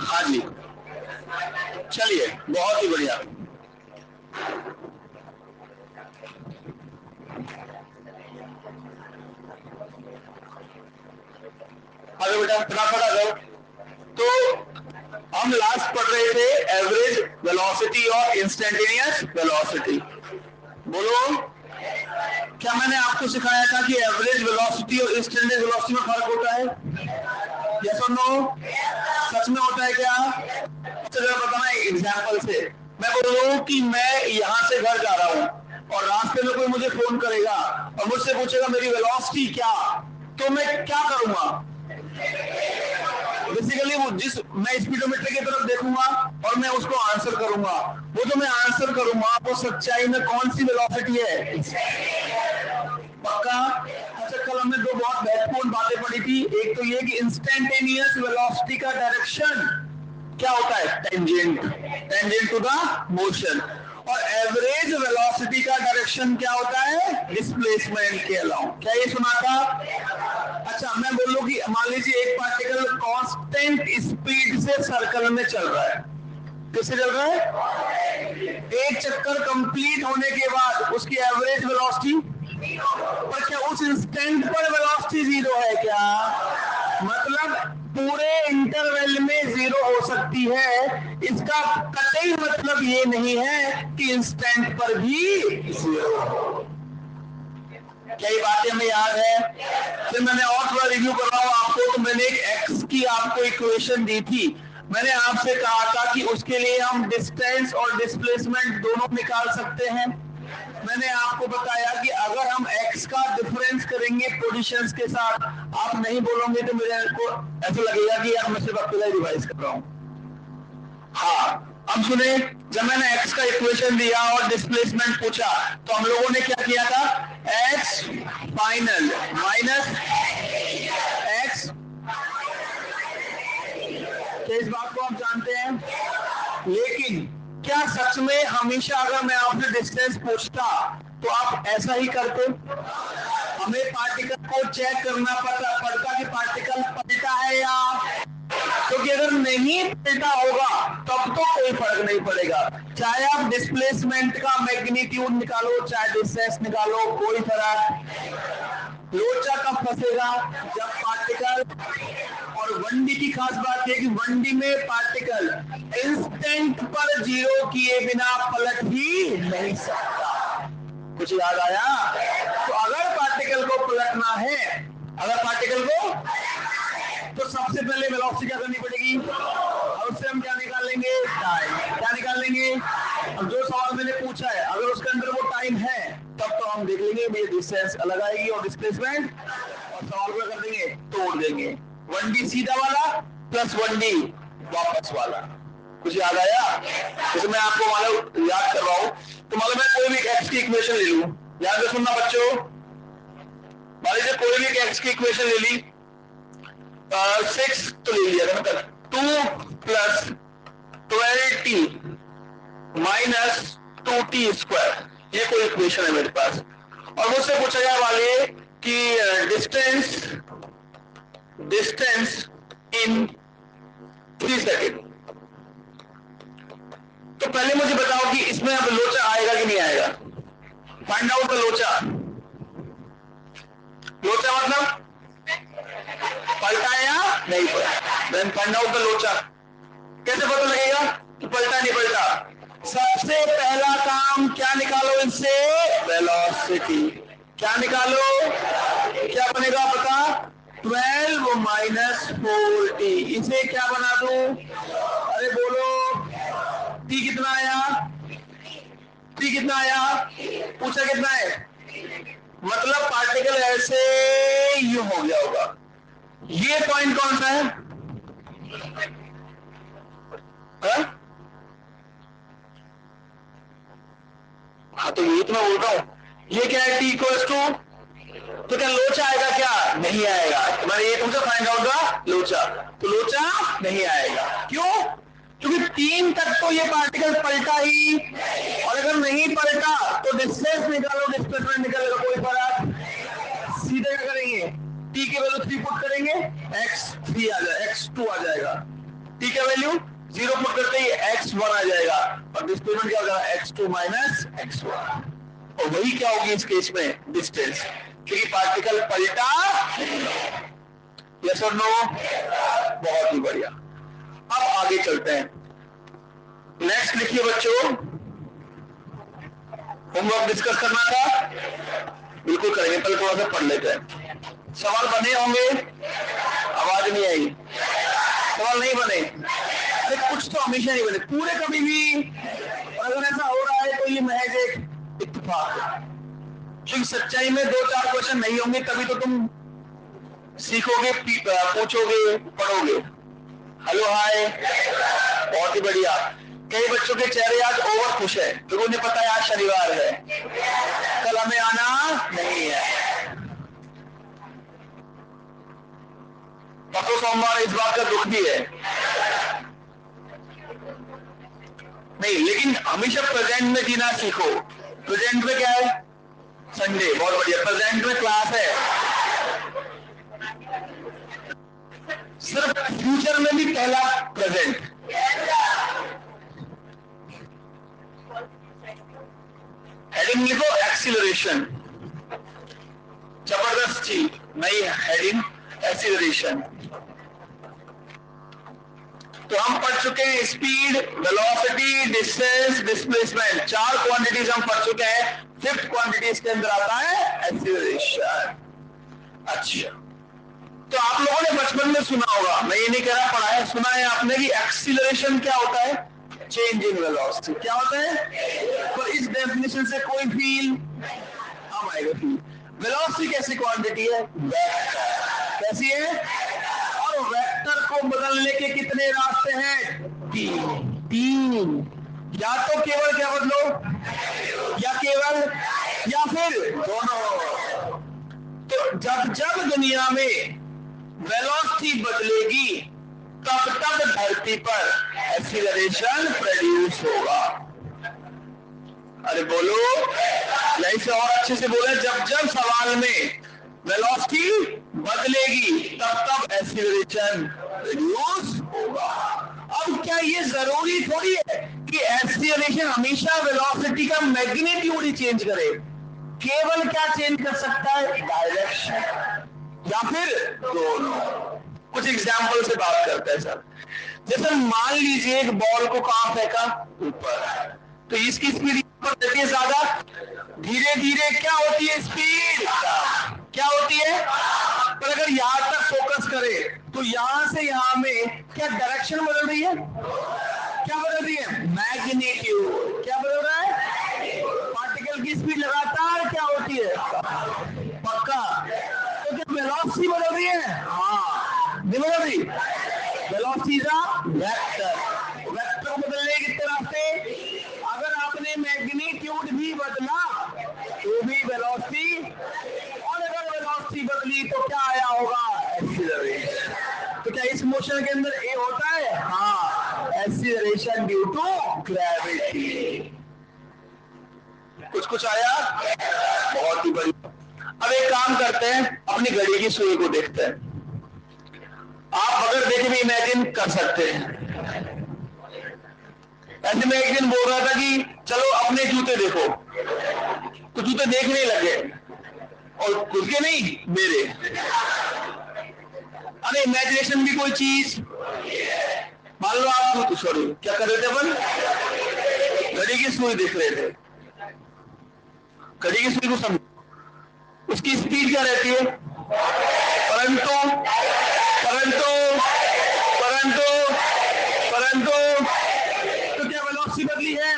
हाँ जी, चलिए बहुत ही बढ़िया। अरे बेटा फटाफट आ जाओ। तो हम लास्ट पढ़ रहे थे एवरेज वेलोसिटी और इंस्टेंटेनियस वेलोसिटी। बोलो, क्या मैंने आपको सिखाया था कि एवरेज वेलोसिटी और इंस्टेंटेनियस वेलोसिटी में फर्क होता है? यस और नो? सच में होता है क्या? अच्छा जरा बताना एग्जाम्पल से। मैं बोल रहा हूँ कि मैं यहाँ से घर जा रहा हूँ और रास्ते में कोई मुझे फोन करेगा और मुझसे पूछेगा मेरी वेलोसिटी क्या, तो मैं क्या करूंगा? बेसिकली वो जिस मैं स्पीडोमीटर की तरफ देखूंगा और मैं उसको आंसर करूंगा। वो जो मैं आंसर करूंगा वो सच्चाई में कौन सी वेलोसिटी है? पक्का? अच्छा कल हमने दो बहुत महत्वपूर्ण बातें पढ़ी थी। एक तो ये कि इंस्टेंटेनियस वेलोसिटी का डायरेक्शन क्या होता है? Tangent to the motion. और एवरेज वेलोसिटी का डायरेक्शन क्या होता है? डिस्प्लेसमेंट के अलावा। क्या ये सुना था? अच्छा मैं बोल लूं कि मान लीजिए एक पार्टिकल कांस्टेंट स्पीड से सर्कल में चल रहा है। कैसे चल रहा है? एक चक्कर कंप्लीट होने के बाद उसकी एवरेज वेलोसिटी, पर क्या उस इंस्टेंट पर वेलोसिटी जीरो है क्या? मतलब पूरे इंटरवल में जीरो हो सकती है, इसका कतई मतलब ये नहीं है कि इंस्टेंट पर भी जीरो। क्या ये बातें हमें याद है? फिर मैंने और थोड़ा रिव्यू कर रहा हूं आपको। तो मैंने एक एक्स की आपको इक्वेशन दी थी। मैंने आपसे कहा था कि उसके लिए हम डिस्टेंस और डिस्प्लेसमेंट दोनों निकाल सकते हैं। मैंने आपको बताया कि अगर हम x का डिफरेंस करेंगे पोजीशंस के साथ, आप नहीं बोलोगे तो मेरे को ऐसा लगेगा कि यार मैं सिर्फ अकेला ही रिवाइज कर रहा हूं। हाँ अब सुने, जब मैंने x का इक्वेशन दिया और डिस्प्लेसमेंट पूछा तो हम लोगों ने क्या किया था? x final minus x। क्या इस बात को आप जानते हैं? लेकिन क्या सच में हमेशा अगर मैं आपसे डिस्टेंस पूछता तो आप ऐसा ही करते? हमें पार्टिकल को चेक करना पड़ता कि पार्टिकल पलटा है या, क्योंकि अगर नहीं पलटा होगा तब तो कोई फर्क नहीं पड़ेगा। चाहे आप डिस्प्लेसमेंट का मैग्नीट्यूड निकालो चाहे डिस्टेंस निकालो, कोई फर्क। लोचा कब फंसेगा? जब पार्टिकल, और 1D की खास बात है कि 1D में पार्टिकल इंस्टेंट पर जीरो किए बिना पलट ही नहीं सकता। कुछ याद आया? तो अगर पार्टिकल को पलटना है, अगर पार्टिकल को, तो सबसे पहले वेलोसिटी क्या करनी पड़ेगी? और उससे हम क्या निकाल लेंगे? टाइम। क्या निकाल लेंगे? अब जो सवाल मैंने पूछा है अगर उसके अंदर वो टाइम है तब तो हम देख लेंगे ये डिस्टेंस अलग आएगी और डिस्प्लेसमेंट, और सवाल को कर देंगे, तोड़ देंगे। 1D सीधा वाला प्लस 1D वापस वाला। कुछ याद आया? जैसे मैं आपको मालूम याद कर रहा हूं, तो मालूम मैं कोई भी एक्स की इक्वेशन ले लूं, याद से सुनना बच्चों। मान लीजिए कोई भी एक्स की इक्वेशन ले ली, 6 तो ले लिया था, 2 plus 12t minus 2t square, ये कोई इक्वेशन है मेरे पास। और मुझसे पूछा जाए वाले कि डिस्टेंस इन 3 सेकेंड। तो पहले मुझे बताओ कि इसमें अब लोचा आएगा कि नहीं आएगा? फाइंड आउट द लोचा। लोचा मतलब पलटा या नहीं पलटा। देन फाइंड आउट द लोचा। कैसे पता लगेगा कि पलटा नहीं पलटा? सबसे पहला काम क्या निकालो इनसे? वेलोसिटी। क्या निकालो? क्या बनेगा पता? 12 माइनस 4t। इसे क्या बना दूं? अरे बोलो, t कितना आया? t कितना आया? पूछा कितना है? मतलब पार्टिकल ऐसे यूं हो गया होगा। ये पॉइंट कौन सा है? हाँ तो ये तो मैं बोल रहा हूं, ये क्या है? t इक्वल्स टू, तो क्या लोचा आएगा? क्या नहीं आएगा। मैंने ये तुमसे फाइंड आउट का लोचा, तो लोचा नहीं आएगा। क्यों? क्योंकि 3 तक तो ये पार्टिकल पलटा ही, और अगर नहीं पलटा तो डिस्टेंस निकालो डिस्प्लेसमेंट निकालेगा, कोई फर्क। सीधे क्या करेंगे? t की वैल्यू 3 पुट करेंगे x3 आ जाएगा, x2 आ जाएगा। t का वैल्यू 0 पुट करते ही x1 आ जाएगा और डिस्प्लेसमेंट क्या होगा x2 माइनस x1। और वही क्या होगी इस केस में डिस्टेंस, क्योंकि पार्टिकल पलटा। यस और नो? बहुत ही बढ़िया। अब आगे चलते हैं। नेक्स्ट लिखिए बच्चों, होमवर्क डिस्कस करना था, बिल्कुल करेंगे, पहले थोड़ा सा पढ़ लेते हैं। सवाल बने होंगे? आवाज नहीं आई। सवाल नहीं बने? अरे कुछ तो हमेशा नहीं बने, पूरे कभी भी। और अगर ऐसा हो रहा है तो ये महज एक इत्तेफाक है, क्योंकि सच्चाई में 2-4 क्वेश्चन नहीं होंगे तभी तो तुम सीखोगे, पूछोगे, पढ़ोगे। हेलो हाय, बहुत ही बढ़िया। कई बच्चों के चेहरे आज ओवर खुश है क्योंकि उन्हें पता है आज शनिवार है, कल हमें आना नहीं है। परसों सोमवार, इस बात का दुख भी है नहीं, लेकिन हमेशा प्रेजेंट में जीना सीखो। प्रेजेंट में क्या है? संडे, बहुत बढ़िया। प्रेजेंट में क्लास है, सिर्फ फ्यूचर में भी पहला प्रेजेंट। हेडिंग लिखो एक्सीलरेशन, जबरदस्त चीज, नई हेडिंग एक्सीलरेशन। तो हम पढ़ चुके हैं speed, velocity, distance, displacement, 4 quantities हम पढ़ चुके हैं। 5th क्वांटिटी इसके अंदर आता है एक्सीलरेशन। अच्छा, तो आप लोगों ने बचपन में सुना होगा, मैं ये नहीं कह रहा पढ़ा है, सुना है आपने कि एक्सीलरेशन क्या होता है? Change in velocity. क्या होता है? तो इस डेफिनेशन से कोई फील अब आएगा फील। वेलोसिटी कैसी क्वांटिटी है? वेक्टर। कैसी है? और वेक्टर को बदलने के कितने रास्ते हैं? 3। या तो केवल क्या बदलो, या केवल, या फिर दोनों। तो जब जब दुनिया में वेलोसिटी बदलेगी तब तब धरती पर एक्सीलरेशन प्रोड्यूस होगा। अरे बोलो, यही से और अच्छे से बोले, जब जब सवाल में वेलोसिटी बदलेगी तब तब एक्सीलरेशन प्रोड्यूस होगा। अब क्या ये जरूरी थोड़ी है कि एक्सीलरेशन हमेशा वेलोसिटी का मैग्नीट्यूड ही चेंज करे, केवल क्या चेंज कर सकता है? डायरेक्शन, या फिर दोनों। कुछ एग्जाम्पल से बात करते हैं सर। जैसे मान लीजिए एक बॉल को कहां फेंका? ऊपर, तो इसकी स्पीड रहती है ज्यादा, धीरे धीरे क्या होती है? स्पीड क्या होती है? पर अगर यहां तक फोकस करे तो यहां से यहां में क्या डायरेक्शन बदल रही है? क्या बदल रही है? मैग्नीट्यूड। क्या बदल रहा है? पार्टिकल की स्पीड लगातार क्या होती है? पक्का। तो क्या वेलोसिटी बदल रही है? हाँ, नहीं बदल रही। वेलोसिटी का वेक्टर, वेक्टर को बदलने के कितने रास्ते? अगर आपने मैग्नीट्यूड भी बदला तो भी वेलोसिटी, और अगर वेलोसिटी बदली तो क्या आया होगा? एक्सीलरेशन। तो क्या इस मोशन के अंदर ए होता है? हाँ, एक्सीलरेशन ड्यू टू ग्रेविटी। कुछ कुछ आया? बहुत ही बढ़िया। अब एक काम करते हैं, अपनी घड़ी की सुई को देखते हैं। आप अगर देखे भी इमेजिन कर सकते हैं। ऐसे में एक दिन बोल रहा था कि चलो अपने जूते देखो, तो जूते देखने लगे, और खुद के नहीं, मेरे। अरे इमेजिनेशन भी कोई चीज। मान लो आप, सॉरी, क्या कर रहे थे अपन? घड़ी की सुई देख रहे थे। घड़ी की सुई को समझो, उसकी स्पीड क्या रहती है? परंतु परंतु परंतु परंतु तो क्या वेलोसिटी बदली है?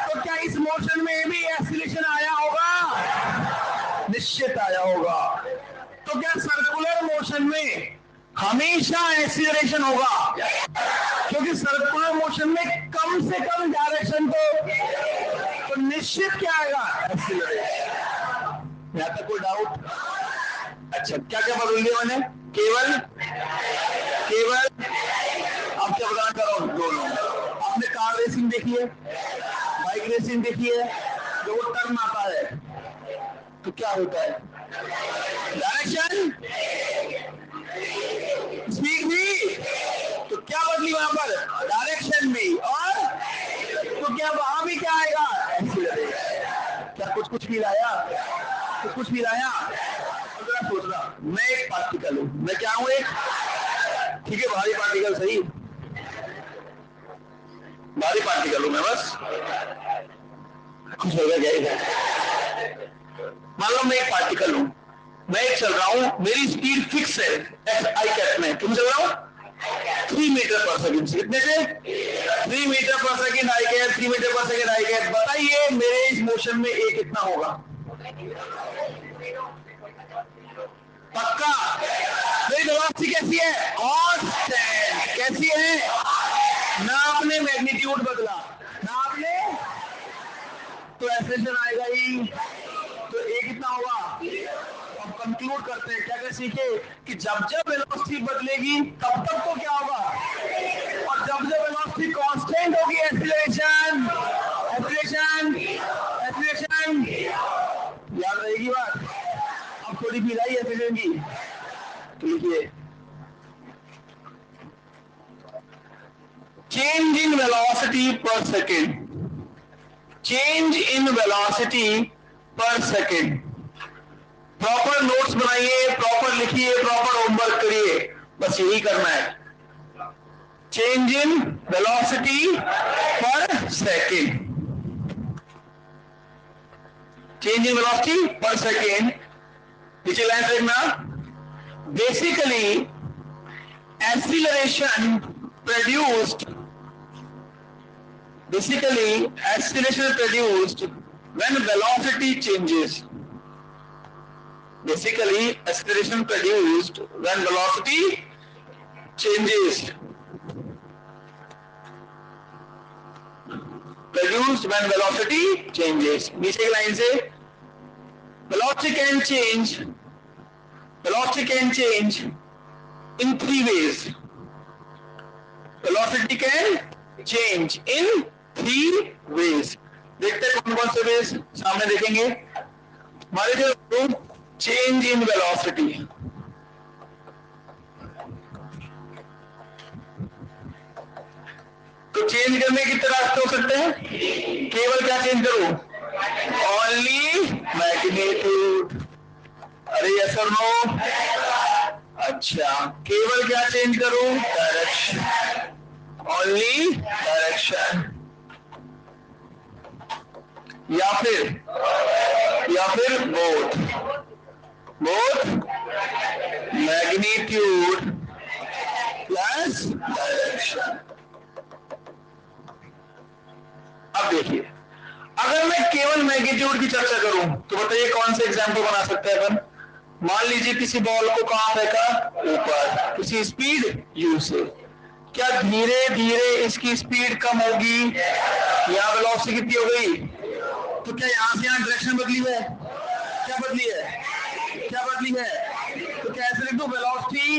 तो क्या इस मोशन में भी एक्सीलरेशन आया होगा? निश्चित आया होगा। तो क्या सर्कुलर मोशन में हमेशा एक्सीलरेशन होगा? क्योंकि सर्कुलर मोशन में कम से कम डायरेक्शन तो निश्चित क्या आएगा? एक्सीलरेशन। यहां तक कोई डाउट? अच्छा, क्या क्या बदल दिया मैंने? केवल अब क्या बताना चाह रहा हूं? दोनों। आपने कार रेसिंग देखी है, बाइक रेसिंग देखी है, जो वो टर्न आता है तो क्या होता है? डायरेक्शन, स्पीड भी, तो क्या बदली वहां पर, डायरेक्शन भी, और तो क्या वहां भी क्या आएगा, एक्सीलरेशन। क्या कुछ कुछ फील आया, तो कुछ फील आया। तो जरा सोचना, मैं एक पार्टिकल हूं, मैं क्या हूं, एक, ठीक है, भारी पार्टिकल, सही, भारी पार्टिकल हूं मैं, बस कुछ हो गया क्या। मान लो मैं एक पार्टिकल हूं, मैं एक चल रहा हूं, मेरी स्पीड फिक्स है, आई कैप में, तुम चल रहा हूं 3 मीटर पर सेकंड से, कितने से 3 मीटर पर सेकंड आई कैप, 3 मीटर पर सेकंड आई कैप। बताइए मेरे इस मोशन में ए कितना होगा, पक्का। मेरी वेलोसिटी कैसी है, कांस्टेंट, कैसी है, ना आपने मैग्नीट्यूड बदला, ना आपने, तो एक्सेलरेशन आएगा ही, तो ए कितना होगा। अब कंक्लूड करते हैं, क्या क्या सीखे कि जब जब वेलोसिटी बदलेगी तब तक तो क्या होगा, और जब जब वेलोसिटी कांस्टेंट होगी एक्सीलरेशन, एक्सीलरेशन, एक्सीलरेशन, याद रहेगी बात। अब थोड़ी फील आई एक्सीलरेशन की, तो लिखिए चेंज इन वेलोसिटी पर सेकेंड, चेंज इन वेलोसिटी पर सेकेंड। प्रॉपर नोट्स बनाइए, प्रॉपर लिखिए, प्रॉपर होमवर्क करिए, बस यही करना है। चेंज इन वेलोसिटी पर सेकेंड, चेंज इन वेलोसिटी पर सेकेंड, नीचे लाइन देखना। Basically acceleration produced, basically acceleration produced when velocity changes, basically acceleration produced when velocity changes, produced when velocity changes। नीचे की लाइन से velocity can change, velocity can change in 3 ways, velocity can change in 3 ways। देखते हैं कौन कौन से veg, सामने देखेंगे। हमारे जो चेंज इन वेलोसिटी, तो चेंज करने की तरह रास्ते हो सकते हैं, केवल क्या चेंज करूं, ओनली मैग्नीट्यूड, अरे यस और नो, अच्छा केवल क्या चेंज करूं, डायरेक्शन, ओनली डायरेक्शन, या फिर both, both magnitude plus direction. अब देखिए, अगर मैं केवल मैग्नीट्यूड की चर्चा करूं तो बताइए कौन से एग्जाम्पल बना सकते हैं अपन। मान लीजिए किसी बॉल को कहां फेंका, ऊपर, किसी स्पीड u से, क्या धीरे धीरे इसकी स्पीड कम होगी, या वेलोसिटी कितनी हो गई, तो क्या यहां से यहां डायरेक्शन बदली है, क्या बदली है, क्या बदली है, तो कैसे लिख दो, velocity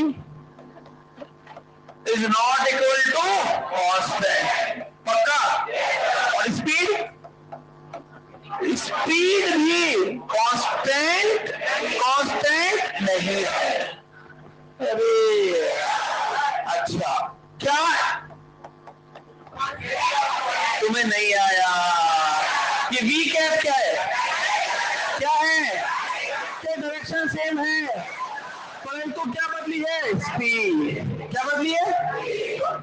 is not equal to constant, पक्का। और स्पीड, स्पीड भी कांस्टेंट, कांस्टेंट नहीं है। अरे अच्छा, क्या तुम्हें नहीं आया, ये वी कैप क्या है, क्या है, क्या डायरेक्शन सेम है, परंतु क्या बदली है, स्पीड, क्या बदली है,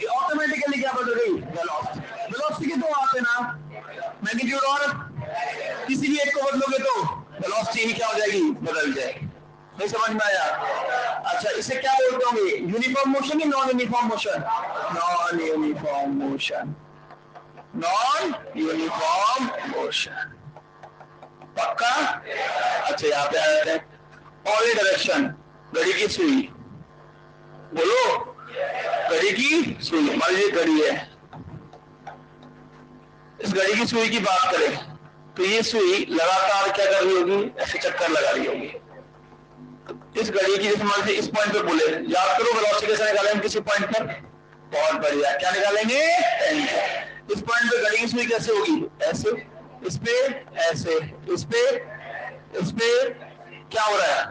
ऑटोमेटिकली क्या बदल गई, वेलोसिटी। वेलोसिटी के दो आते ना, मैग्नीट्यूड और किसी भी एक को बदलोगे तो वेलोसिटी ही क्या हो जाएगी, बदल जाएगी। नहीं समझ में आया। अच्छा, इसे क्या बोलते होंगे, यूनिफॉर्म मोशन या non uniform motion, non uniform motion, non uniform motion, पक्का। अच्छा यहाँ पे आ जाते हैं, ऑल डायरेक्शन, घड़ी की सुई, बोलो, घड़ी की सुई, मान लीजिए घड़ी है, इस घड़ी की सुई की बात करें तो ये सुई लगातार क्या कर रही होगी, ऐसे चक्कर लगा रही होगी। इस घड़ी की, जैसे मान लीजिए इस पॉइंट पे बोले, याद करो वेलोसिटी कैसे निकालेंगे किसी पॉइंट पर, बहुत बढ़िया, क्या निकालेंगे, इस पॉइंट पे घड़ी की सुई कैसे होगी, ऐसे, इस पे ऐसे, इस पे क्या हो रहा है?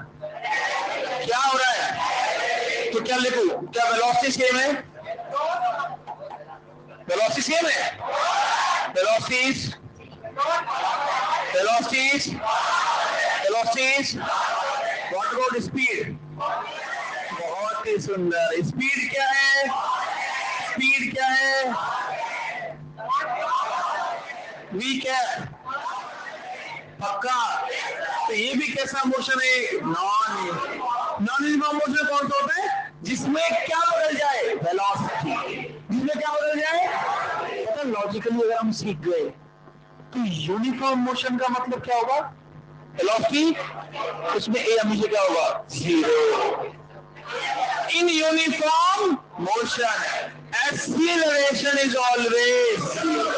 क्या हो रहा है? तो क्या लिखूं? क्या वेलोसिटी सेम है? वेलोसिटी सेम है? Velocities velocities velocities what about speed? बहुत ही सुंदर। स्पीड क्या है? स्पीड क्या है? वी क्या है? पक्का? तो ये भी कैसा मोशन है? नॉन यूनिफॉर्म मोशन कौन सा होता है? जिसमें क्या बदल जाए? वेलोसिटी। जिसमें क्या बदल जाए? पता लॉजिकली अगर हम सीख गए तो यूनिफॉर्म मोशन का मतलब क्या होगा? वेलोसिटी, उसमें ए हमेशा क्या होगा? Zero. In uniform motion acceleration is always zero.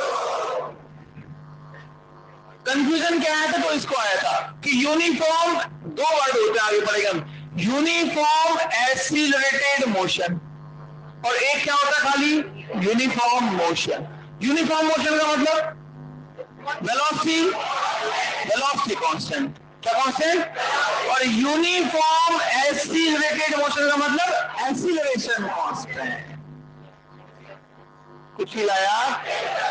Confusion क्या आया था? तो इसको आया था कि यूनिफॉर्म, दो वर्ड होते हैं, आगे पढ़ेगा हम। यूनिफॉर्म एक्सीलरेटेड मोशन और एक क्या होता है? खाली यूनिफॉर्म मोशन। यूनिफॉर्म मोशन का मतलब वेलोसिटी, वेलोसिटी कांस्टेंट। क्या कांस्टेंट? और यूनिफॉर्म एक्सीलरेटेड मोशन का मतलब एक्सीलरेशन कांस्टेंट। कुछ ही लाया?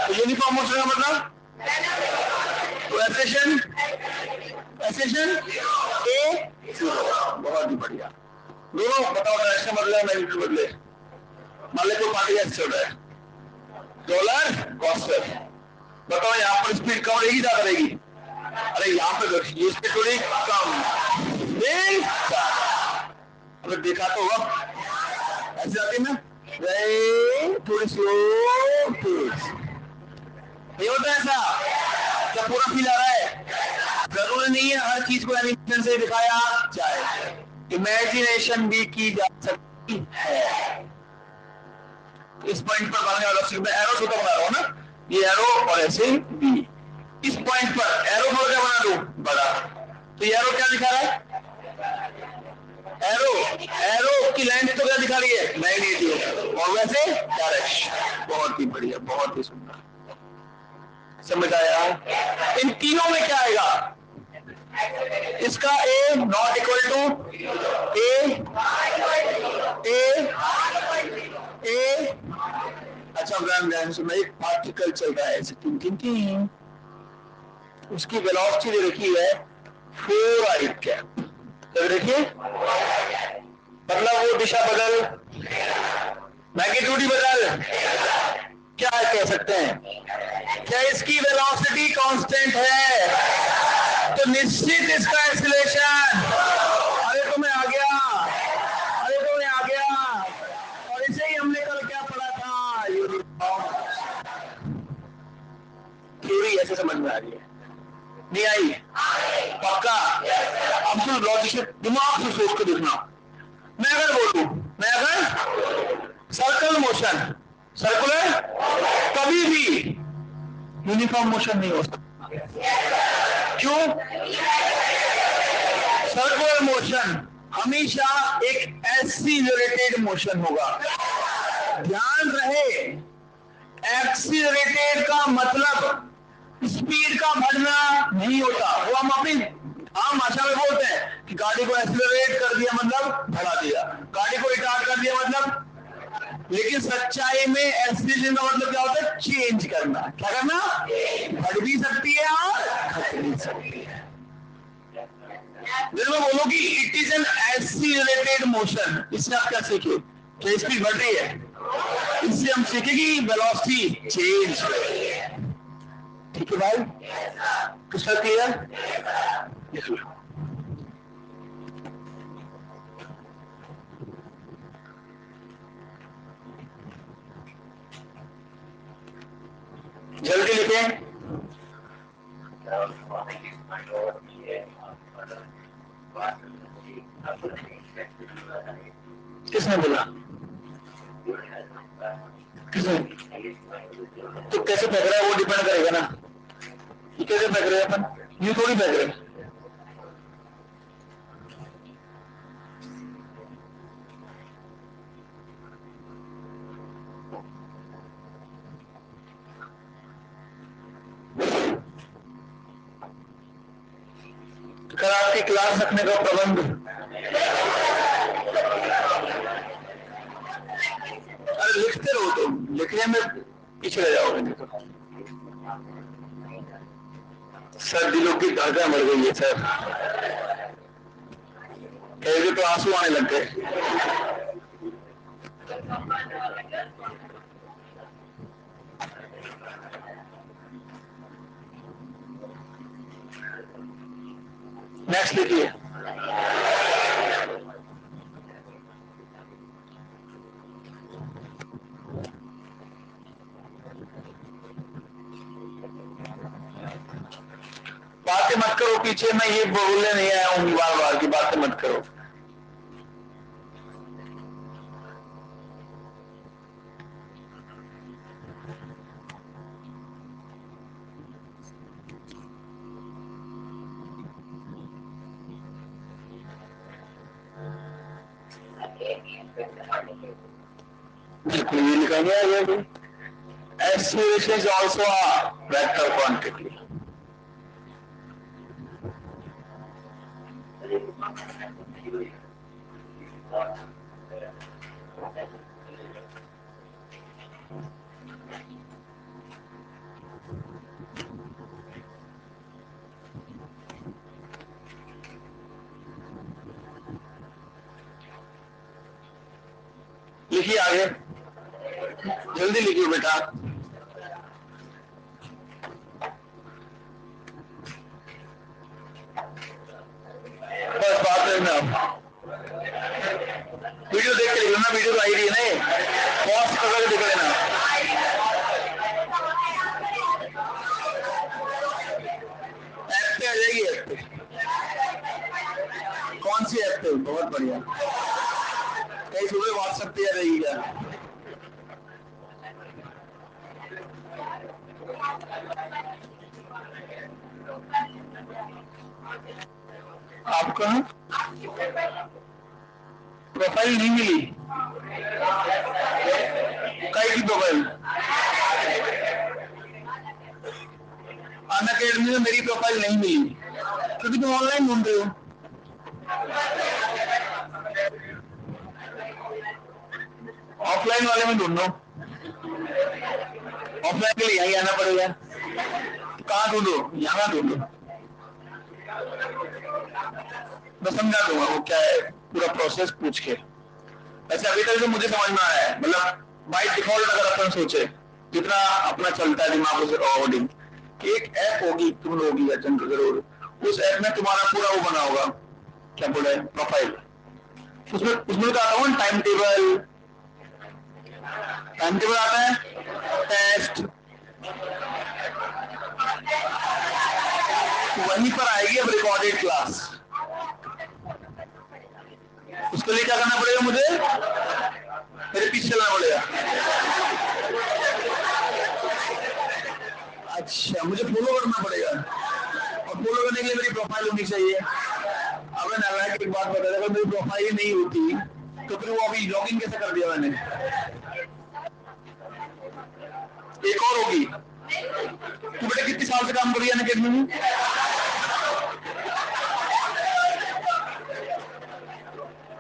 तो यूनिफॉर्म मोशन का मतलब तो एक्सेशन, एक्सेशन ए जीरो। बहुत ही बढ़िया। दोनों बताओ डायरेक्शन बदले, मैग्नीट्यूड बदले। मान ले कोई पार्टी ऐसे चल रहा है, डॉलर कॉस्टर, बताओ यहाँ पर स्पीड कम रहेगी ज्यादा रहेगी? अरे यहाँ पे ये स्पीड थोड़ी कम, अगर देखा तो होगा ऐसे जाती ना, थोड़ी स्लो तेज, ये होता है ऐसा? क्या पूरा फील आ रहा है? जरूरी नहीं है हर चीज को एनिमेशन से दिखाया जाए, इमेजिनेशन भी की जा सकती है। इस पॉइंट पर बनने वाला मैं एरो छोटा बना रहा हूं ना, ये एरो और ऐसे बी। इस पॉइंट पर एरो को क्या बना दूं? बड़ा। तो ये एरो क्या दिखा रहा है? एरो, एरो की लेंथ तो क्या दिखा रही है? 980, और वैसे डायरेक्शन। बहुत ही बढ़िया, बहुत ही सुंदर, समझ आया? इन तीनों में क्या आएगा? इसका ए नॉट इक्वल टू ए, ए। अच्छा ध्यान सुनना, एक पार्टिकल चल रहा है ऐसे टिन, उसकी वेलोसिटी दे रखी है 4i कैप, तो देखिए मतलब वो दिशा बदल, मैग्नीट्यूड ही बदल, क्या कह सकते हैं? क्या इसकी वेलोसिटी कांस्टेंट है? तो निश्चित इसका एक्सीलरेशन, अरे तो मैं आ गया, अरे तो मैं आ गया। और इसे ही हमने कल क्या पढ़ा था? यूनिफॉर्म थ्योरी ऐसे समझ में आ रही है? नहीं आई? पक्का? अब तो लॉजिक से, दिमाग से सोच कर देखना। मैं अगर बोलूं, मैं अगर सर्कल मोशन, सर्कुलर कभी भी यूनिफॉर्म मोशन नहीं हो सकता। क्यों? सर्कुलर मोशन हमेशा एक एक्सीलरेटेड मोशन होगा। ध्यान रहे, एक्सीलरेटेड का मतलब स्पीड का बढ़ना नहीं होता। वो हम अपनी आम भाषा में बोलते हैं कि गाड़ी को एक्सीलरेट कर दिया मतलब बढ़ा दिया, गाड़ी को रिटार्ड कर दिया मतलब, लेकिन सच्चाई में एक्सीलरेशन का मतलब क्या होता है? चेंज करना। क्या करना? बढ़ भी सकती है और घट भी सकती है। जब मैं बोलूं कि it is an accelerated motion, इससे आप क्या सीखे? क्या स्पीड बढ़ रही है? इससे हम सीखे कि वेलोसिटी चेंज कर रही है। ठीक है भाई, क्रिस्टल क्लियर? जल्दी लिखें। किसने बोला? किसने? तो कैसे फेंक रहा है वो डिपेंड करेगा ना, ये कैसे फेंक रहे हैं अपन, यूं थोड़ी फेंक रहे हैं। अगर आपकी क्लास रखने का प्रबंध। अरे लिखते रहो, तुम लिखने में पीछे रह जाओगे नहीं तो। सर दिलों की धड़कन बढ़ गई है सर, कहे तो आंसू आने लग गए। नेक्स्ट लिखिए। बातें मत करो पीछे, मैं ये बोलने नहीं आया हूं बार बार की बातें मत करो। बिल्कुल ये लिखा गया है। Aspiration is also a vector quantity. लिखिए आगे, जल्दी लिखिए बेटा। बस बात करना, वीडियो देख के लिख लेना, वीडियो तो आई रही है ना, पॉज करके देख लेना। ऐप पे आ जाएगी, ऐप पे। कौन सी ऐप पे? बहुत बढ़िया। कहीं सुबह व्हाट्सएप पे आ जाएगी क्या? आपका प्रोफाइल नहीं मिली? कई की प्रोफाइल? अनअकैडमी में मेरी प्रोफाइल नहीं मिली क्योंकि तुम ऑनलाइन ढूंढ रहे हो। ऑफलाइन वाले में ढूंढो, ऑफलाइन के लिए यहीं आना पड़ेगा। कहाँ ढूंढो? यहाँ ढूंढो, मैं समझा दूंगा वो क्या है पूरा प्रोसेस पूछ के। ऐसे अभी तक जो मुझे समझ में आया है, मतलब बाय डिफॉल्ट अगर अपन सोचे जितना अपना चलता है दिमाग से ऑडिंग, एक ऐप होगी, तुम लोगी अटेंड जरूर, उस ऐप में तुम्हारा पूरा वो बना होगा, क्या बोले, प्रोफाइल। उसमें उसमें क्या आता है? टाइम टेबल, टाइम टेबल आता है, टेस्ट, वहीं पर आएगी अब रिकॉर्डेड क्लास। उसके लिए क्या करना पड़ेगा मुझे? मेरे पीछे चलना पड़ेगा। अच्छा, मुझे फॉलो करना पड़ेगा, और फॉलो करने के लिए मेरी प्रोफाइल होनी चाहिए। अब मैं नारायण की एक बात बता, अगर मेरी प्रोफाइल ही नहीं होती तो फिर वो अभी लॉगिन कैसे कर दिया मैंने? एक और होगी। तू बेटा कितने साल से काम कर रही है अनअकैडमी में?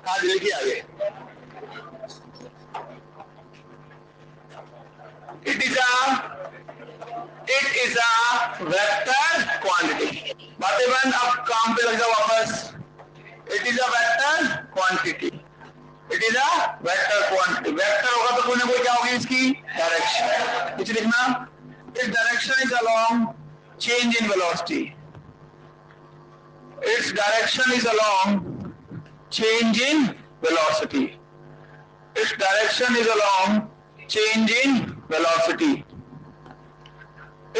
हाँ दिल्ली के आगे। It is a vector quantity. बातें बंद, अब काम पे लग जाओ वापस। It is a vector quantity. It is a vector quantity. Vector होगा तो कोई ना कोई क्या होगी इसकी? डायरेक्शन। कुछ लिखना, its direction is along change in velocity. Its direction is along change in velocity. Its direction is along change in velocity.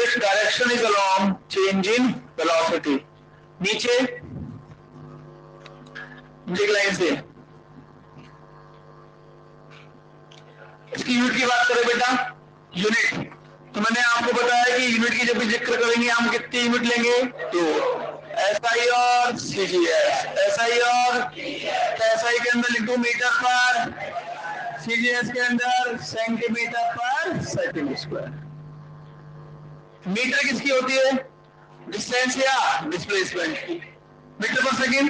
Its direction is along change in velocity. नीचे एक लाइन से इसकी यूनिट की बात करें बेटा, यूनिट तो मैंने आपको बताया कि यूनिट की जब भी जिक्र करेंगे हम कितनी यूनिट लेंगे? तो एसआई और सीजीएस। एसआई और एसआई के अंदर लिख दो मीटर पर, सीजीएस के अंदर सेंटीमीटर पर सेकंड स्क्वायर। मीटर किसकी होती है? डिस्टेंस या डिस्प्लेसमेंट की। मीटर पर सेकेंड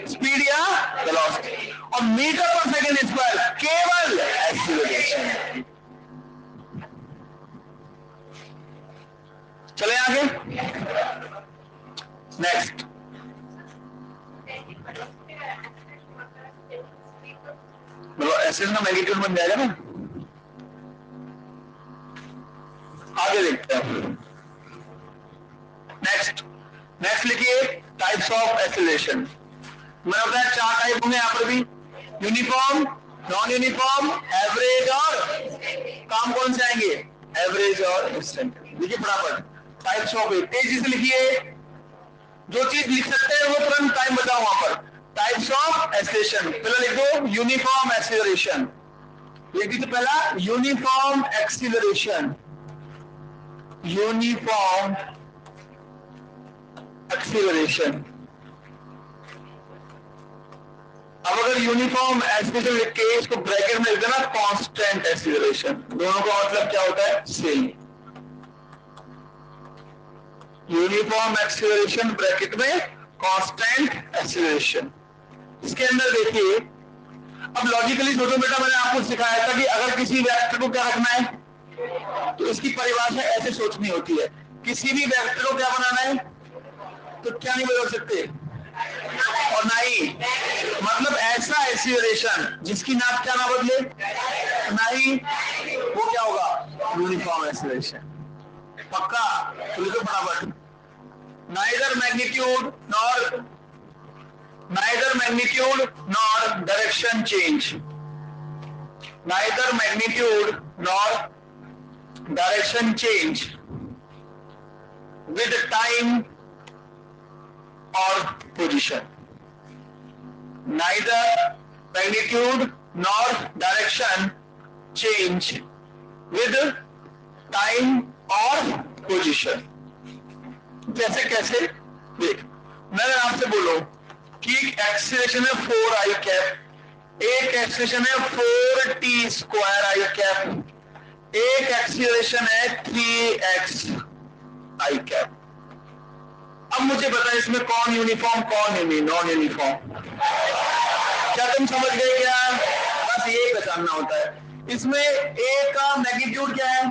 स्पीड या वेलोसिटी, और मीटर पर सेकेंड स्क्वायर केवल एक्सीलरेशन। चले आगे, नेक्स्ट। मतलब ऐसे ना मैग्नीट्यूड बन जाएगा ना। आगे देखते हैं, नेक्स्ट। नेक्स्ट लिखिए टाइप्स ऑफ एक्सीलरेशन। मैंने बताया 4 टाइप होंगे यहाँ पर भी, यूनिफॉर्म, नॉन यूनिफॉर्म, एवरेज और काम कौन से आएंगे, एवरेज और इंस्टेंट। देखिए फटाफट टाइप्स ऑफ, तेजी से लिखिए, जो चीज लिख सकते हैं वो तुरंत टाइम बताओ वहां पर। टाइप्स ऑफ एक्सीलरेशन, पहला लिख दो यूनिफॉर्म एक्सीलरेशन। लिख दीजिए पहला यूनिफॉर्म एक्सीलरेशन, यूनिफॉर्म एक्सीलरेशन। अब अगर यूनिफॉर्म एक्सीलरेशन लिख के इसको ब्रैकेट में लिख देना कांस्टेंट एक्सीलरेशन, दोनों का मतलब क्या होता है, सेम। यूनिफॉर्म एक्सीलरेशन ब्रैकेट में कांस्टेंट एक्सीलरेशन। इसके अंदर देखिए, अब लॉजिकली सोचो बेटा, मैंने आपको सिखाया था कि अगर किसी वेक्टर को क्या रखना है तो इसकी परिभाषा ऐसे सोचनी होती है, किसी भी वेक्टर को क्या बनाना है तो क्या नहीं बदल सकते और ना ही, मतलब ऐसा एक्सीलरेशन जिसकी नाप क्या ना बदले, ना ही, वो क्या होगा, यूनिफॉर्म एक्सीलरेशन। पक्का, तो लिखो फटाफट, neither magnitude nor direction change, neither magnitude nor direction change with time और position, neither magnitude nor direction change with time or position। कैसे कैसे देख, मैं अगर आपसे बोलूं कि एक एक्सीलरेशन है 4i कैप, एक एक्सीलरेशन है 4t स्क्वायर i कैप, एक एक्सीलरेशन है 3x i कैप। अब मुझे बता इसमें कौन यूनिफॉर्म कौन नॉन यूनिफॉर्म, क्या तुम समझ गए क्या? बस ये पहचानना होता है। इसमें ए का मैग्नीट्यूड क्या है,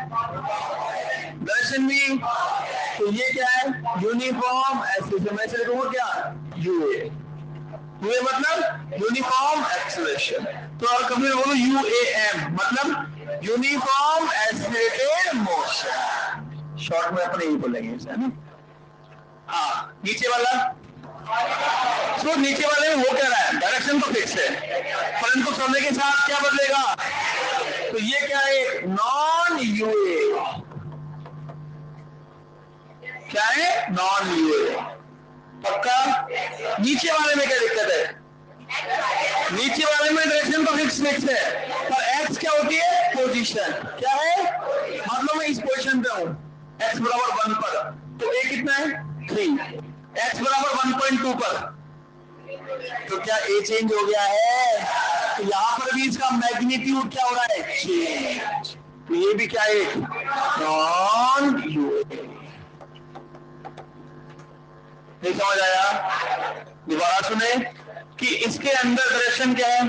डायरेक्शन भी, तो ये क्या है यूनिफॉर्म एक्सीलरेशन। मैं इसे लिखूंगा क्या, यूए, यूए मतलब यूनिफॉर्म एक्सीलरेशन। तो और कभी बोलो यूएएम मतलब यूनिफॉर्म एक्सीलरेटेड मोशन, शॉर्ट में अपने ही बोलेंगे इसे, है ना। हाँ, नीचे वाला, तो नीचे वाले में वो कह रहा है डायरेक्शन तो फिक्स है, परंतु समय के साथ क्या बदलेगा, तो ये क्या है, नॉन यूए, क्या है, नॉन यूए। पक्का। नीचे वाले में क्या दिक्कत है, नीचे वाले में डायरेक्शन तो फिक्स है, पर एक्स क्या होती है, पोजीशन, क्या है, मतलब मैं इस पोजीशन पे हूं, एक्स बराबर 1 पर, तो ए कितना है 3, एक्स बराबर 1.2 पर, तो क्या ए चेंज हो गया है, तो यहां पर भी इसका मैग्नीट्यूड क्या हो रहा है, चेंज, तो ये भी क्या है, नॉन यूए। नहीं समझ आया, दोबारा सुने कि इसके अंदर डायरेक्शन क्या है,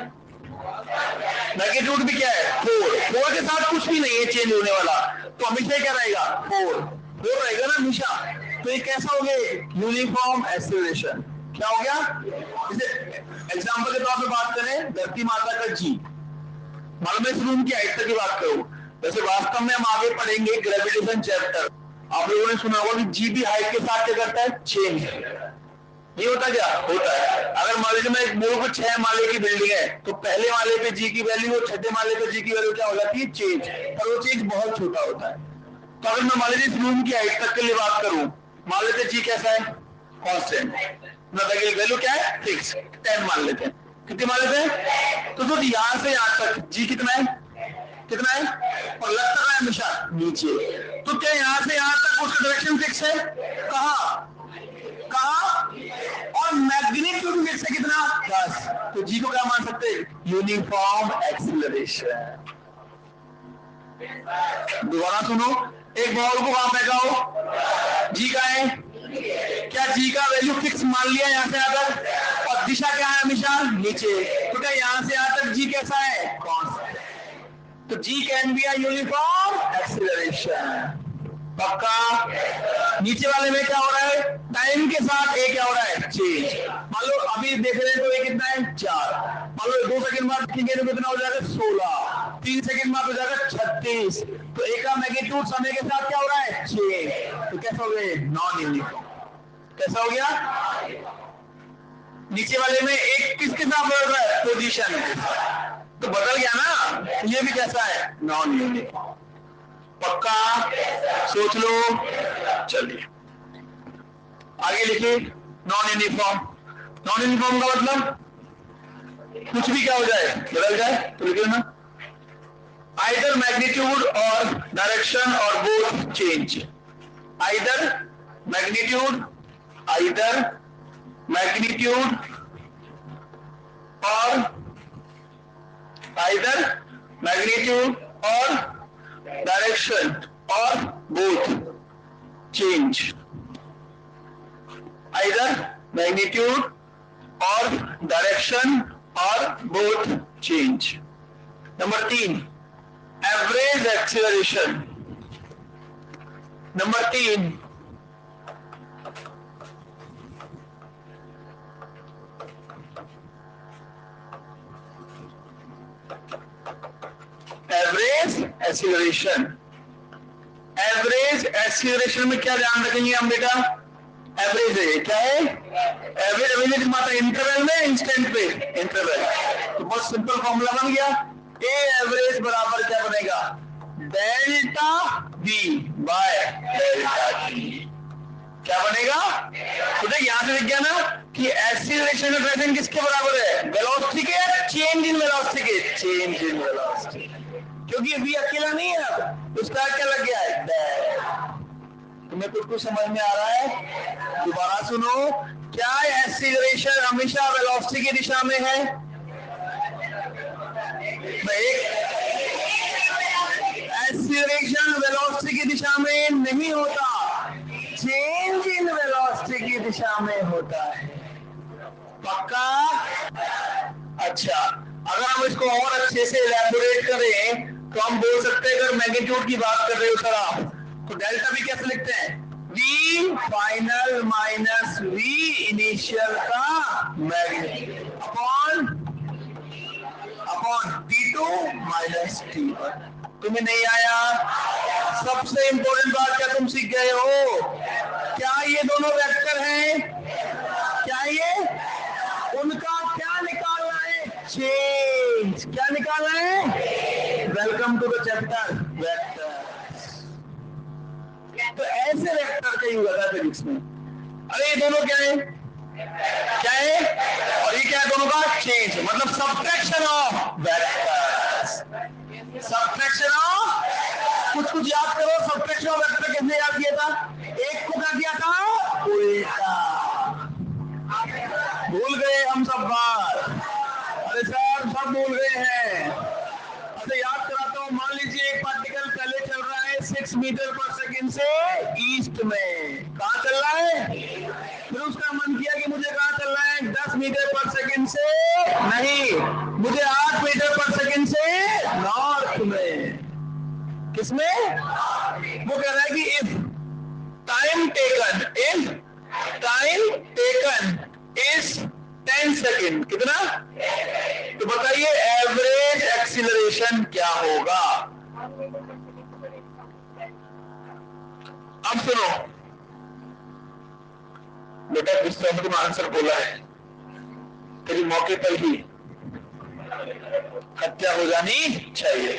मैग्नीट्यूड भी क्या है 4 के साथ कुछ भी नहीं है चेंज होने वाला, तो हमेशा क्या रहेगा 4 रहेगा ना हमेशा। तो ये कैसा हो गया, यूनिफॉर्म एक्सीलरेशन। क्या हो गया, जैसे एग्जांपल के तौर पे बात करें, धरती माता का जी, मालूम है इस रूम की हाइट तक की बात करूं, वैसे वास्तव में हम आगे पढ़ेंगे ग्रेविटेशन चैप्टर, आप लोगों ने सुना होगा कि जी भी हाइट के साथ क्या करता है, चेंज नहीं होता, क्या होता है। अगर मान लीजिए मैं एक बोलूं कि 6 माले की बिल्डिंग है, तो पहले माले पे जी की वैल्यू और छठे माले पे जी की वैल्यू क्या हो जाती है, चेंज, और वो चेंज बहुत छोटा होता है। तो अगर मैं मान लीजिए इस रूम की हाइट तक के लिए बात करूं, मान लेते जी कैसा है, कांस्टेंट, मतलब वैल्यू क्या है, फिक्स, 10 मान लेते हैं, कितने मान लेते हैं, तो यहां से यहां तक जी कितना है, कितना है, और लगता है हमेशा नीचे, तो क्या यहां से यहां तक उसका डायरेक्शन फिक्स है, कहां और मैग्नीट्यूड फिक्स है कितना, 10, तो जी को क्या मान सकते हैं, यूनिफॉर्म एक्सीलरेशन। दोबारा सुनो, एक बॉल को वहां फेंकाओ, जी का है क्या जी का वैल्यू फिक्स मान लिया यहाँ से यहाँ तक, और दिशा क्या है हमेशा नीचे, तो क्या यहाँ से यहाँ तक जी कैसा है, कांस्टेंट। तो g can be a uniform acceleration. पक्का। नीचे वाले में क्या हो रहा है, टाइम के साथ ए क्या हो रहा है, चेंज। मान लो अभी देख रहे हैं तो ए कितना है, 4। मान लो 2 सेकंड बाद देखेंगे तो कितना हो जाएगा, 16। 3 सेकंड बाद हो जाएगा 36। तो ए का मैग्नीट्यूड समय के साथ क्या हो रहा है, चेंज। तो कैसा हो गया, नॉन यूनिफॉर्म। कैसा हो गया, नीचे वाले में एक किसके साथ बदल रहा है, पोजीशन के साथ, तो बदल गया ना। ये भी कैसा है, नॉन यूनिफॉर्म। पक्का, सोच लो। चलिए आगे लिखिए, नॉन यूनिफॉर्म। नॉन यूनिफॉर्म का मतलब कुछ भी क्या हो जाए, बदल जाए, तो लिखिए ना, आइदर मैग्नीट्यूड और डायरेक्शन और both change. Either magnitude, either magnitude और आइदर मैग्नीट्यूड और डायरेक्शन और बोथ चेंज। आइदर मैग्नीट्यूड और डायरेक्शन और both change. Number 3, average acceleration. Number 3, average acceleration. Average acceleration में क्या ध्यान रखेंगे हम बेटा, एवरेज है, क्या है, एवरेज। एवरेज माता इंटरवल में, इंस्टेंट पे, इंटरवल। तो बहुत सिंपल फॉर्मूला बन गया, ए एवरेज बराबर क्या बनेगा, delta we by delta T. क्या बनेगा, तो देख यहां से दिख गया ना कि एक्सीलरेशन ऑफ ट्रेजन किसके बराबर है, वेलोसिटी के, चेंज इन वेलोसिटी के, चेंज इन वेलोसिटी। क्योंकि वी अकेला नहीं है, उसका क्या लग गया है, तुम्हें कुछ समझ में आ रहा है, दोबारा सुनो। क्या एक्सीलरेशन हमेशा वेलोसिटी की दिशा में है, एक्सीलरेशन वेलोसिटी की दिशा में नहीं होता, चेंज इन वेलोसिटी की दिशा में होता है। पक्का। अच्छा, अगर हम इसको और अच्छे से इलैबोरेट करें तो हम बोल सकते हैं, अगर मैग्नीट्यूड की बात कर रहे हो सर आप, तो डेल्टा भी कैसे लिखते हैं, V final minus V initial का magnitude upon T2 minus T1। तुम्हें नहीं आया, सबसे इंपॉर्टेंट बात क्या तुम सीख गए हो, क्या ये दोनों वेक्टर हैं, क्या ये, उनका क्या निकालना है, चेंज। क्या निकालना है, welcome to the chapter vector. तो ऐसे वेक्टर का यूज होता है फिजिक्स में। अरे ये दोनों क्या है, क्या है, और ये क्या है, दोनों का चेंज, मतलब subtraction of vectors. Subtraction of, कुछ याद करो, सब्ट्रैक्शन ऑफ वेक्टर कैसे याद किया था, एक को क्या किया था, उल्टा। भूल गए हम सब बात, अरे सर सब भूल गए हैं। अच्छा याद कराता हूँ, मान लीजिए एक पार्टिकल पहले चल रहा है 6 मीटर पर सेकंड से ईस्ट में, कहाँ चल रहा है, फिर उसका मन किया कि मुझे कहाँ चल रहा है, 10 मीटर पर सेकंड से नहीं, मुझे 8 मीटर पर सेकंड से नॉर्थ में। किसमें, वो कह रहा है कि if time taken is 10 second, कितना, तो बताइए एवरेज एक्सीलरेशन क्या होगा। अब सुनो बेटा, जिस तरह तुम आंसर बोला है, तेरी मौके पर ही हत्या हो जानी चाहिए।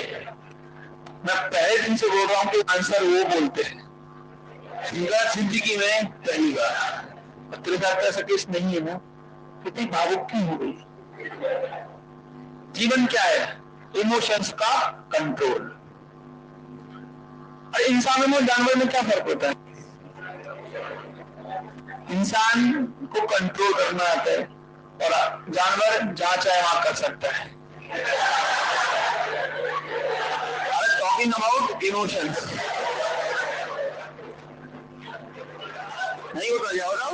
मैं पहले दिन से बोल रहा हूं कि आंसर वो बोलते हैं, जिंदगी में पहली बार। तेरे साथ ऐसा केस नहीं है ना, कितनी भावुक क्यों हो गई। जीवन क्या है, इमोशंस का कंट्रोल। और इंसानों में जानवर में क्या फर्क होता है, इंसान को कंट्रोल करना आता है और जानवर जहां चाहे वहां कर सकता है। टॉकिंग अबाउट इमोशंस, नहीं नहीं होता, जाओ ना।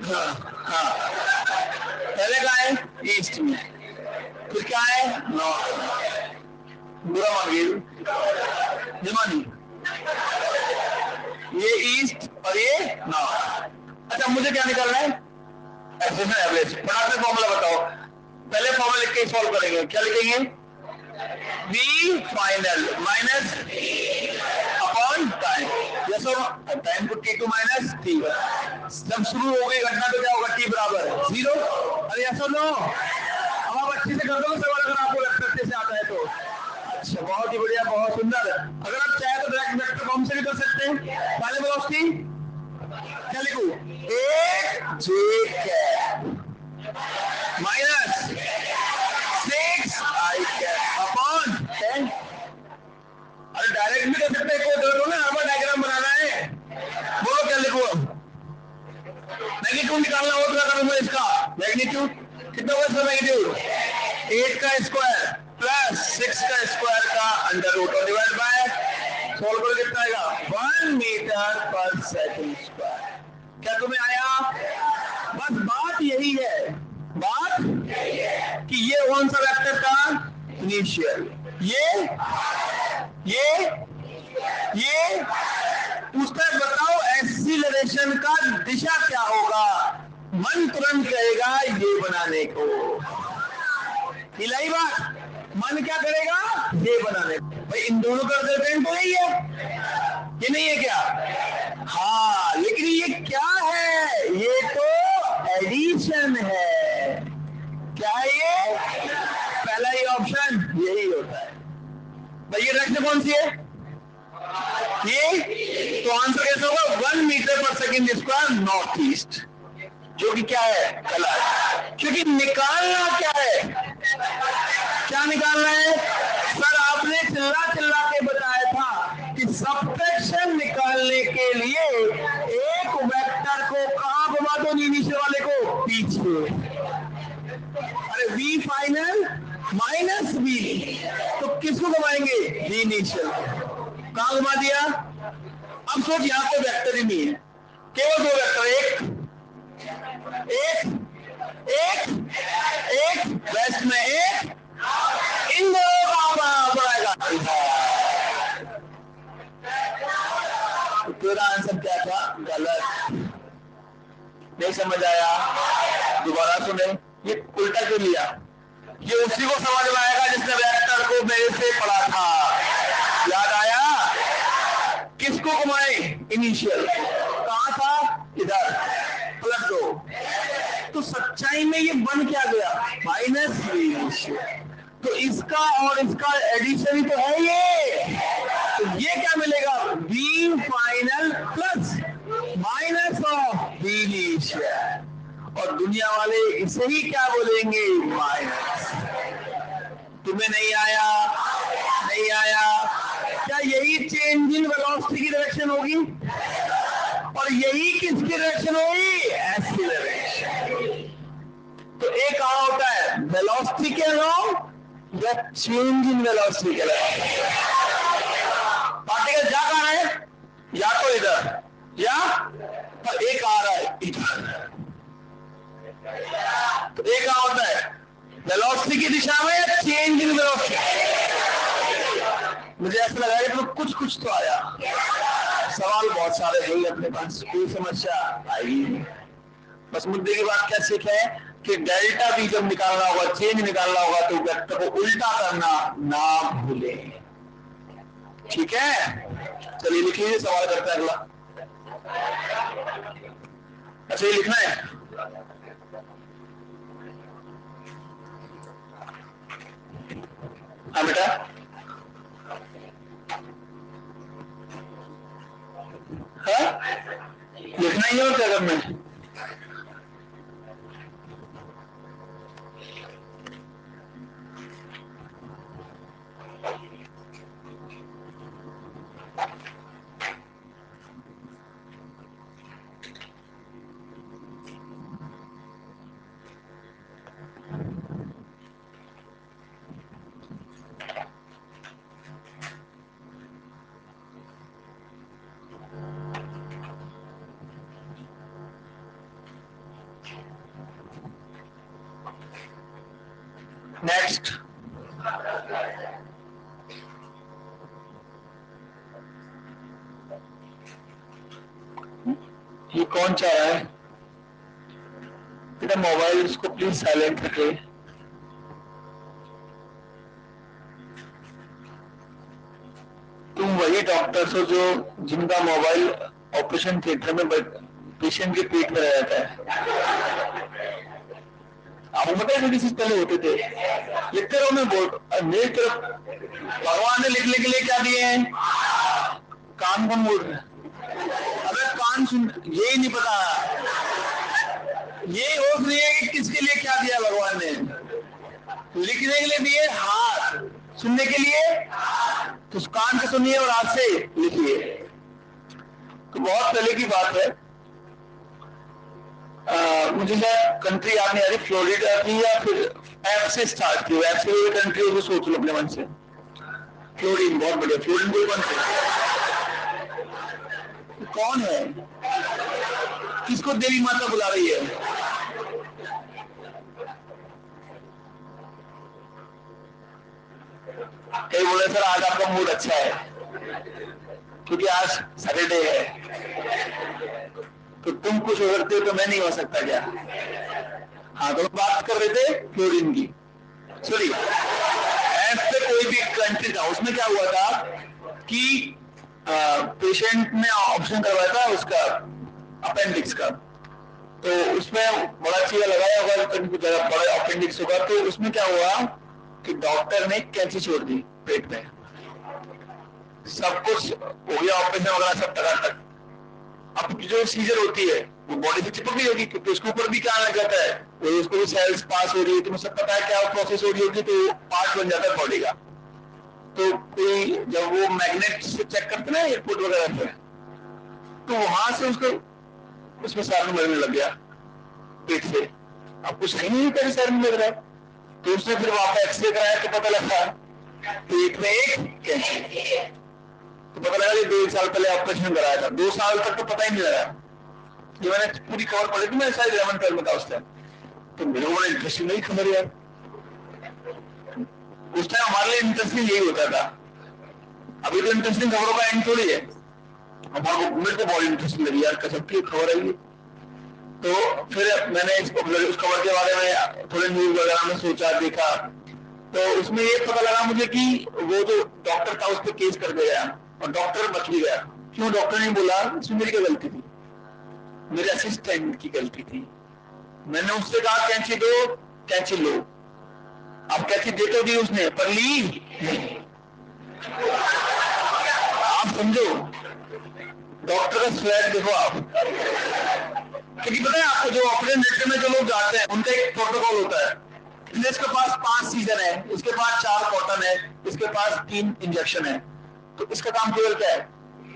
हाँ हाँ, पहले क्या है ईस्ट में, फिर क्या है नॉर्थ। बुरा मान गए जमानी, ये ईस्ट और ये नॉर्थ। अच्छा मुझे क्या निकालना है, एक्सप्रेशन एवरेज। फटाक से फॉर्मूला बताओ, पहले फॉर्मूला लिख के सॉल्व करेंगे। क्या लिखेंगे, v final minus upon time, जैसा टाइम को t2 माइनस t। जब शुरू हो गई घटना तो क्या होगा, t बराबर 0। अरे ऐसा नो, अब आप अच्छे से कर दोगे सवाल, अगर आपको वेक्टर अच्छे से आता है तो। अच्छा बहुत ही बढ़िया, बहुत सुंदर। अगर आप चाहे तो डायरेक्ट वेक्टर फॉर्म से भी कर सकते हैं। पहले वेलोसिटी क्या लिखूं, एक जे कैप माइनस 6 आई कैप अपॉन 10। अरे डायरेक्ट भी कर सकते हैं, कोई डर ना, हर बार डायग्राम बनाना है। बोलो क्या लिखूं, मैग्नीट्यूड निकालना हो तो क्या करूंगा, इसका मैग्नीट्यूड कितना होगा, इसका मैग्नीट्यूड 8 का स्क्वायर प्लस 6 का स्क्वायर का अंडर रूट और डिवाइड बाय, सोल्व करो कितना आएगा 1 मीटर पर सेकंड स्क्वायर। क्या तुम्हें आया, बस बात यही है, बात कि ये कौन सा वेक्टर था इनिशियल, ये पूछता है बताओ एक्सीलरेशन का दिशा क्या होगा, मन तुरंत कहेगा ये बनाने को, हिलाई बात, मन क्या करेगा ये बनाने को। भाई इन दोनों का रिजल्टेंट तो नहीं है, ये नहीं है क्या, हाँ लेकिन ये क्या है, ये तो एडिशन है। क्या है ये, पहला ही ऑप्शन यही होता है। भाई ये डायरेक्शन कौन सी है, ये तो आंसर कैसा होगा 1 मीटर पर सेकेंड स्क्वायर नॉर्थ ईस्ट, जो कि क्या है पहला, क्योंकि निकालना क्या है, क्या निकालना है सर, आपने चिल्ला चिल्ला के बताया था कि सबट्रैक्शन निकालने के लिए एक वेक्टर को कहां घुमा दो, नीचे वाले को पीछे। अरे v फाइनल माइनस v, तो किसको घुमाएंगे, v इनिशियल, कहां घुमा दिया। अब सोच यहां कोई वेक्टर ही नहीं है, केवल दो वेक्टर, एक वेस्ट में एक, इन दोनों का पड़ेगा। तेरा आंसर क्या था, गलत, नहीं समझ आया, दोबारा सुने, ये उल्टा क्यों लिया, ये उसी को समझ में आएगा जिसने वेक्टर को मेरे से पढ़ा था, याद आया, किसको घुमाए इनिशियल, कहां था इधर, प्लस 2, तो सच्चाई में ये बन क्या गया माइनस इनिशियल, तो इसका और इसका एडिशन ही तो है ये, तो ये क्या मिलेगा B final plus minus of B initial, और दुनिया वाले इसे ही क्या बोलेंगे माइनस। तुम्हें नहीं आया, नहीं आया, क्या यही चेंज इन वेलोसिटी की डायरेक्शन होगी, और यही किसकी डायरेक्शन होगी, एक्सीलरेशन। तो एक कहां होता है वेलोसिटी के अलाउ या चेंज इन वेलोसिटी के अलाउ, पार्टिकल जा कहां रहा है, या तो इधर या तो एक आ रहा है इधर, तो एक कहां होता है वेलोसिटी की दिशा में या चेंज इन वेलोसिटी। मुझे ऐसा लगा कि कुछ कुछ तो आया, सवाल बहुत सारे थे अपने पास, कोई समस्या आई नहीं। बस मुद्दे की बात क्या सीखे कि डेल्टा भी जब निकालना होगा, चेंज निकालना होगा, तो वेक्टर को उल्टा करना ना भूले, ठीक है। चलिए लिख लीजिए, सवाल करते हैं अगला। अच्छा ये लिखना है, हाँ बेटा, हाँ लिखना ही है और क्या करना है। नेक्स्ट, ये कौन चाह रहा है? बेटा मोबाइल इसको प्लीज साइलेंट रखे। तुम वही डॉक्टर्स हो जो जिनका मोबाइल ऑपरेशन थिएटर में पेशेंट के पेट में रह जाता है। आपको पता है किसी पहले होते थे, लिखते रहो। मैं बोल मेरी तरफ भगवान ने लिखने के लिए क्या दिए हैं? कान कौन बोल रहे हैं? अबे कान सुन, यही नहीं पता, ये होश नहीं है कि किसके लिए क्या दिया भगवान ने। लिखने के लिए दिए हाथ, सुनने के लिए तो कान से सुनिए और हाथ से लिखिए। तो बहुत पहले की बात है, मुझे कंट्री याद नहीं आ रही, फ्लोरिडा थी या फिर एफ से स्टार्ट की, एफ से कंट्री उसको सोच लो अपने मन से। फ्लोरिन, बहुत बढ़िया। फ्लोरिन कोई कौन है? किसको देवी माता बुला रही है? कई बोले सर आज आपका मूड अच्छा है क्योंकि आज सैटरडे है, तो तुम कुछ हो सकते हो तो मैं नहीं हो सकता क्या? हाँ, तो बात कर रहे थे फ्लोरिन की। सॉरी, एफ पे कोई भी कंट्री था, उसमें क्या हुआ था कि पेशेंट ने ऑप्शन करवाया था उसका अपेंडिक्स का, तो उसमें बड़ा चीज लगाया होगा, बड़ा अपेंडिक्स होगा, तो उसमें क्या हुआ कि डॉक्टर ने कैंची छोड़ दी पेट में, सब कुछ हो गया, ऑपरेशन वगैरह सब टकाटक। अब जो सीजर होती है वो बॉडी से चिपक गई होगी क्योंकि उसके ऊपर भी क्या लग जाता है, वो उसको भी सेल्स पास हो रही है, तुम्हें सब पता है क्या प्रोसेस हो रही होगी, तो पार्ट बन जाता है बॉडी का। तो कोई जब वो मैग्नेट से चेक करते ना एयरपोर्ट वगैरह पे, तो वहां से उसको उसमें सारे मरने लग गया पेट से। अब कुछ है नहीं तेरे सर में लग रहा है, तो उसने फिर वहां पे एक्सरे कराया तो पता लगा पेट में एक कैंसर। तो पता लगा कि 1.5 साल पहले ऑपरेशन कराया था, 2 साल तक तो पता ही नहीं लगा। ये मैंने पूरी खबर पढ़ी थी, मैं शायद 11-12 में था उस टाइम, तो मेरे को बड़ा इंटरेस्टिंग नहीं खबर यार। उस टाइम हमारे लिए इंटरेस्टिंग यही होता था, अभी तो इंटरेस्टिंग खबरों का एंड थोड़ी है। मेरे को बहुत इंटरेस्टिंग लगी यार, कसम की खबर है ये। तो फिर मैंने उस खबर के बारे में थोड़े न्यूज वगैरह में सोचा, देखा, तो उसमें ये पता लगा मुझे कि वो जो डॉक्टर था उस पर केस कर दिया और डॉक्टर बच भी गया। क्यों? डॉक्टर ने बोला इसमें मेरी क्या गलती थी, मेरे असिस्टेंट की गलती थी। मैंने उससे कहा कैंची दो, कैंची लो। अब कैंची दे तो दी उसने, पर ली नहीं। आप समझो, डॉक्टर का स्वैग देखो आप। क्योंकि पता है आपको, जो ऑपरेशन थिएटर में जो लोग जाते हैं उनका एक प्रोटोकॉल होता है। इसके पास 5 सीजन है, इसके पास 4 कॉटन है, इसके पास 3 इंजेक्शन है, तो इसका काम केवल क्या है?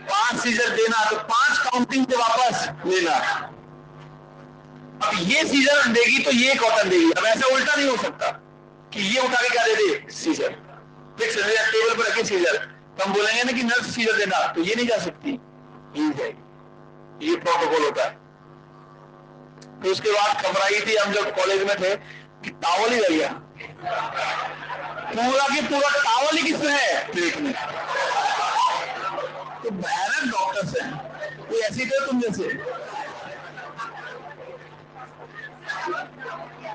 5 सीजर देना, तो 5 काउंटिंग से वापस लेना। अब ये सीजर देगी तो ये कॉटन देगी। अब ऐसा उल्टा नहीं हो सकता कि ये उठा के क्या दे दे सीजर, फिक्स टेबल पर रखे सीजर, तो हम बोलेंगे ना कि नर्स सीजर देना, तो ये नहीं जा सकती, ये प्रोटोकॉल होता है। तो उसके बाद खबर आई थी, हम जब कॉलेज में थे, कि टावल ही रह गया, पूरा की पूरा टावल ही किसमें है? पेट में। तो भयानक डॉक्टर्स हैं, कोई ऐसी तो तुम जैसे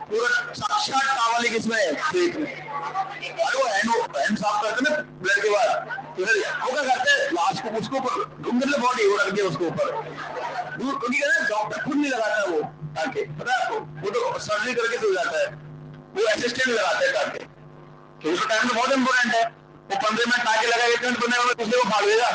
पूरा साक्षात टावल ही किसमें है? पेट में। अरे वो हैंड साफ करते ना ब्लड के बाद, तो फिर वो क्या करते हैं, लास्ट को उसको ऊपर ढूंढ ले बॉडी, वो रख दिया उसको ऊपर, क्योंकि डॉक्टर खुद नहीं लगाता है वो टाके, पता है आपको, वो तो सर्जरी करके हो जाता है, वो असिस्टेंट लगाता है टाके, तो उसका टाइम तो बहुत इंपॉर्टेंट है। वो 15 मिनट टाके लगा, 1 मिनट 15 मिनट दूसरे को फाड़ देगा।